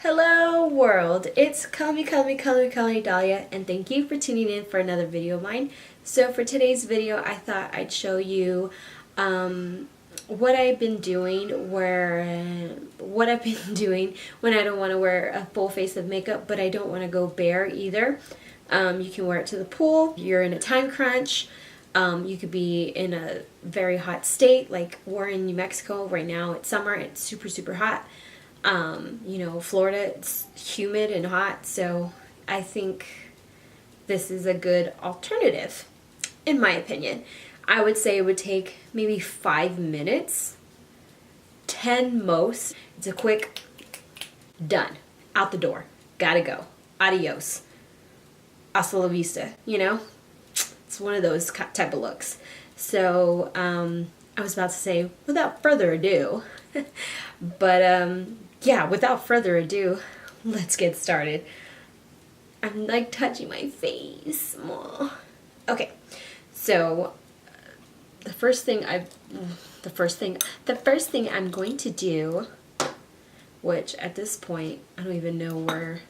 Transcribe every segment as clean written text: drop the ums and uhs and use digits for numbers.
Hello world, it's Call Me Dahlia, and thank you for tuning in for another video of mine. So for today's video, I thought I'd show you what I've been doing when I don't want to wear a full face of makeup, but I don't want to go bare either. You can wear it to the pool, you're in a time crunch, you could be in a very hot state, like we're in New Mexico right now. It's summer, it's super hot. You know, Florida, it's humid and hot, so I think this is a good alternative, in my opinion. I would say it would take maybe 5 minutes, 10 most. It's a quick, done, out the door, gotta go, adios, hasta la vista, you know? It's one of those type of looks. So, I was about to say, without further ado, but, yeah, without further ado, let's get started. I'm like touching my face. Aww. Okay, so the first thing I'm going to do, which at this point I don't even know where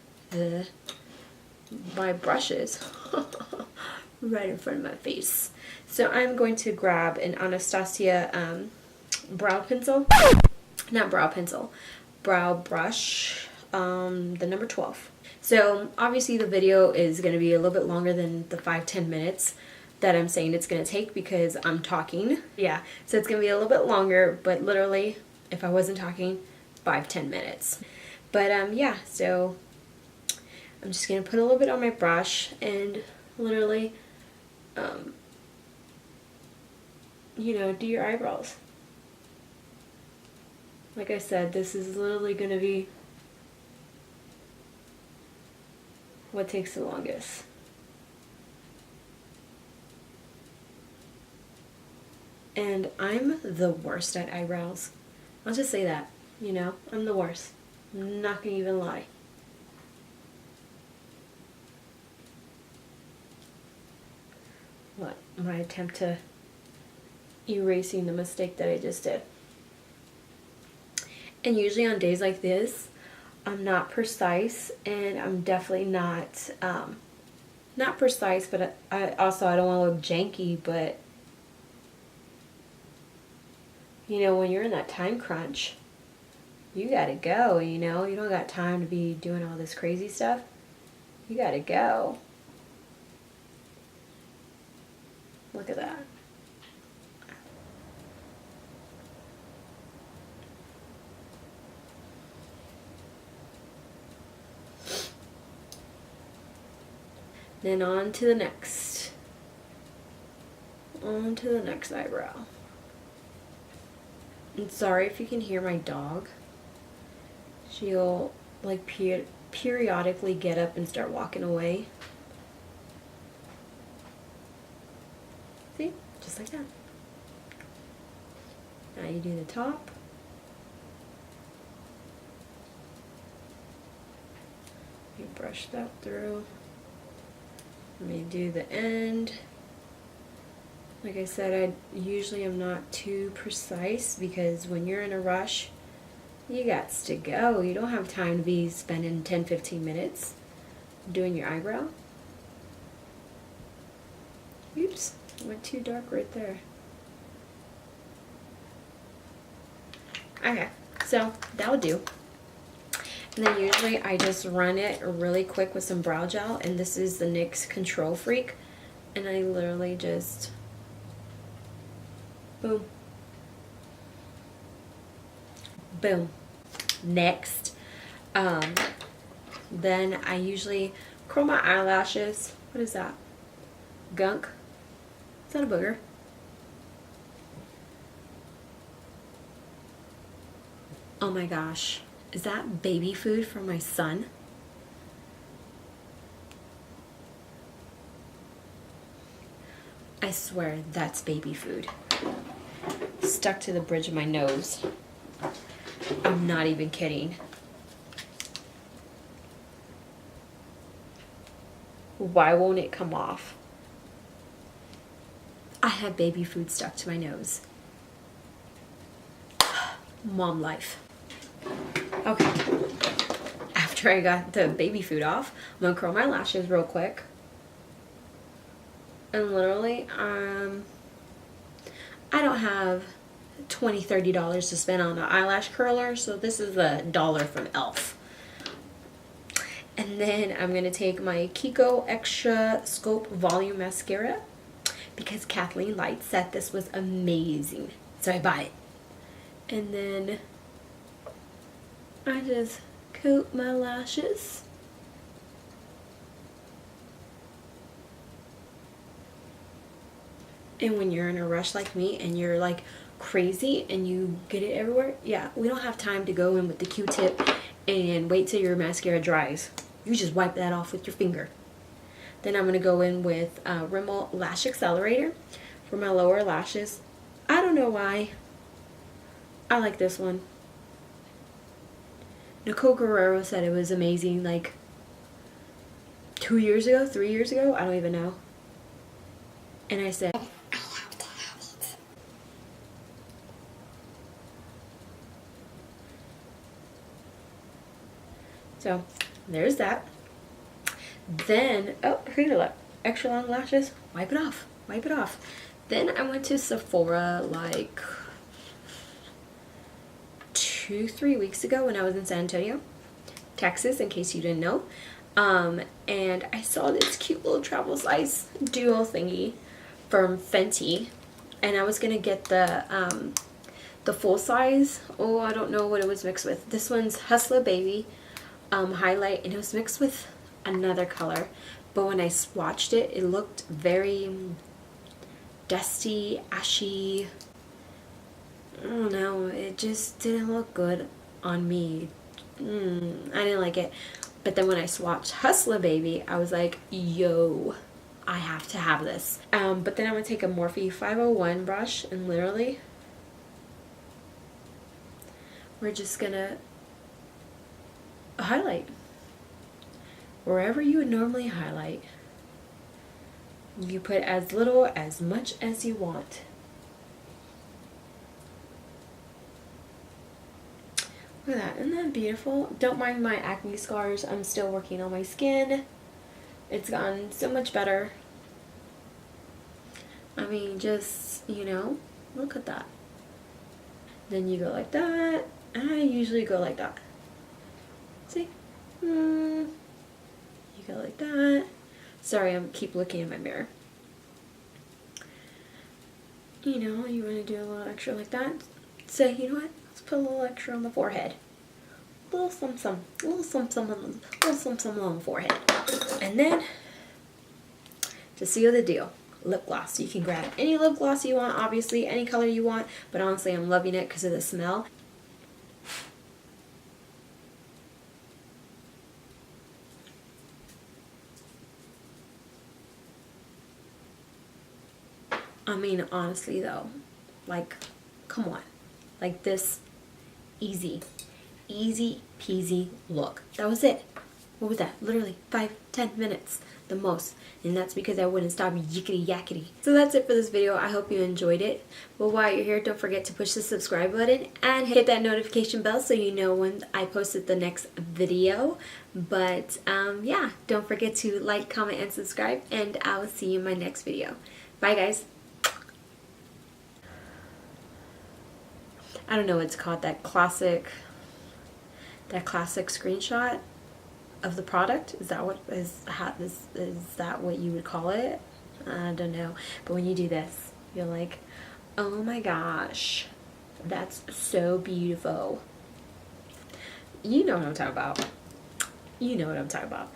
my brush is, right in front of my face. So I'm going to grab an Anastasia brow pencil, not brow pencil. Brow brush, the number 12. So obviously the video is going to be a little bit longer than the 5-10 minutes that I'm saying it's going to take because I'm talking. Yeah, so it's going to be a little bit longer, but literally, if I wasn't talking, 5-10 minutes. But yeah, so I'm just going to put a little bit on my brush and literally, you know, do your eyebrows. Like I said, this is literally going to be what takes the longest. And I'm the worst at eyebrows. I'll just say that, you know, I'm the worst. I'm not going to even lie. What? My attempt to erasing the mistake that I just did. And usually on days like this, I'm not precise, and I'm definitely not precise, but I don't want to look janky, but you know, when you're in that time crunch, you gotta go, you know, you don't got time to be doing all this crazy stuff. You gotta go. Look at that. Then on to the next. On to the next eyebrow. And sorry if you can hear my dog. She'll like periodically get up and start walking away. See? Just like that. Now you do the top. You brush that through. Let me do the end. Like I said, I usually am not too precise because when you're in a rush, you gots to go. You don't have time to be spending 10-15 minutes doing your eyebrow. Oops, I went too dark right there. Okay, so that'll do. And then usually I just run it really quick with some brow gel, and this is the NYX Control Freak, and I literally just boom, boom. Next, then I usually curl my eyelashes. What is that? Gunk? Is that a booger? Oh my gosh. Is that baby food for my son? I swear that's baby food. Stuck to the bridge of my nose. I'm not even kidding. Why won't it come off? I have baby food stuck to my nose. Mom life. Okay. after I got the baby food off. I'm gonna curl my lashes real quick. And literally, I don't have $20–$30 to spend on an eyelash curler, so this is $1 from e.l.f. And then I'm going to take my Kiko Extra Sculpt Volume Mascara because Kathleen Light said this was amazing, so I bought it. And then I just coat my lashes. And when you're in a rush like me and you're like crazy and you get it everywhere, yeah, we don't have time to go in with the Q-tip and wait till your mascara dries. You just wipe that off with your finger. Then I'm going to go in with Rimmel Lash Accelerator for my lower lashes. I don't know why. I like this one. Nicole Guerrero said it was amazing like 2 years ago, 3 years ago, I don't even know. And I said, so there's that. Then, oh, here, look, extra long lashes, wipe it off, wipe it off. Then I went to Sephora like 2–3 weeks ago when I was in San Antonio, Texas, in case you didn't know. And I saw this cute little travel size duo thingy from Fenty, and I was gonna get the full size. Oh, I don't know what it was mixed with. This one's Hustla Baby highlight, and it was mixed with another color, but when I swatched it, it looked very dusty, ashy. I don't know, it just didn't look good on me. I didn't like it. But then when I swatched Hustla Baby, I was like, yo, I have to have this. But then I'm gonna take a Morphe 501 brush, and literally we're just gonna highlight wherever you would normally highlight. You put as little, as much as you want. Look at that, isn't that beautiful? Don't mind my acne scars, I'm still working on my skin. It's gotten so much better. I mean, just, you know, look at that. Then you go like that. I usually go like that. See? You go like that. Sorry, I keep looking in my mirror. You know, you want to do a little extra like that. Say, you know what? Let's put a little extra on the forehead. A little some, a little some on the forehead. And then, to seal the deal, lip gloss. You can grab any lip gloss you want, obviously, any color you want. But honestly, I'm loving it because of the smell. I mean, honestly though, like, come on. Like this, easy peasy look. That was it. What was that? Literally 5–10 minutes, the most. And that's because I wouldn't stop yickety yakety. So that's it for this video. I hope you enjoyed it. Well, while you're here, don't forget to push the subscribe button and hit that notification bell so you know when I posted the next video. But yeah, don't forget to like, comment, and subscribe, and I'll see you in my next video. Bye guys. I don't know what it's called, that classic screenshot of the product. Is that what is that what you would call it? I don't know. But when you do this, you're like, oh my gosh, that's so beautiful. You know what I'm talking about. You know what I'm talking about.